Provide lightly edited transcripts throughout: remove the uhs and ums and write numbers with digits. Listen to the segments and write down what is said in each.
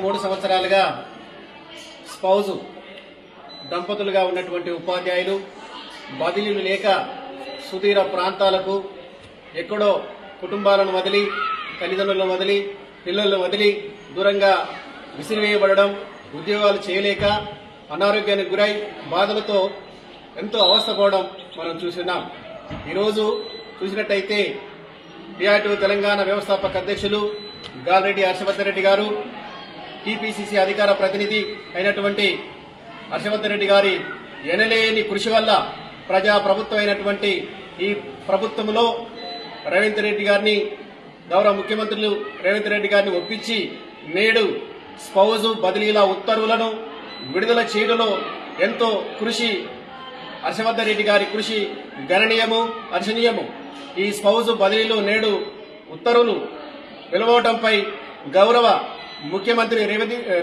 3 సంవత్సరాలుగా స్పౌజ్ దంపతులుగా ఉన్నటువంటి ఉపాధ్యాయులు బదిలీలు లేక సుదూర ప్రాంతాలకు ఎక్కడో కుటుంబాలను వదిలి తల్లిదండ్రులను వదిలి పిల్లలను వదిలి దూరంగా విసిరివేయబడడం, ఉద్యోగాలు చేయలేక అనారోగ్యానికి గురై బాధలతో ఎంతో అవస్థపడడం మనం చూస్తున్నాం. ఈరోజు చూసినట్టయితే టీఆర్టీయూ తెలంగాణ వ్యవస్థాపక అధ్యక్షులు గాలిరెడ్డి హర్షవర్ధన్ రెడ్డి గారు, టీపీసీసీ అధికార ప్రతినిధి అయినటువంటి హర్షవర్ధన్ రెడ్డి గారి ఎనలేని కృషి వల్ల ప్రజాప్రభుత్వం అయినటువంటి ఈ ప్రభుత్వంలో రేవంత్ రెడ్డి గారిని, గౌరవ ముఖ్యమంత్రులు రేవంత్ రెడ్డి గారిని ఒప్పించి నేడు స్పౌజ్ బదిలీల ఉత్తర్వులను విడుదల చేయడంలో ఎంతో కృషి, హర్షవర్ధన్ రెడ్డి గారి కృషి గణనీయము, హర్షణీయము. ఈ స్పౌజ్ బదిలీలు నేడు ఉత్తర్వులు వెలువడంపై గౌరవ ముఖ్యమంత్రి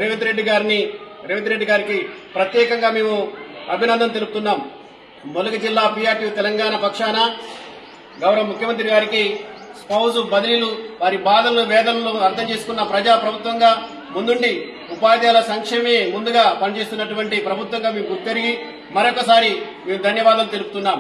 రేవంత్ రెడ్డి గారికి ప్రత్యేకంగా మేము అభినందన తెలుపుతున్నాం. ములుగు జిల్లా టీఆర్టీయూ తెలంగాణ పక్షాన గౌరవ ముఖ్యమంత్రి గారికి స్పౌజ్ బదిలీలు వారి బాధలను వేదనలను అర్థం చేసుకున్న ప్రజా ప్రభుత్వంగా ముందుండి ఉపాధ్యాయుల సంక్షేమే ముందుగా పనిచేస్తున్నటువంటి ప్రభుత్వంగా మేము గుర్తిరిగి మరొకసారి మేము ధన్యవాదాలు తెలుపుతున్నాం.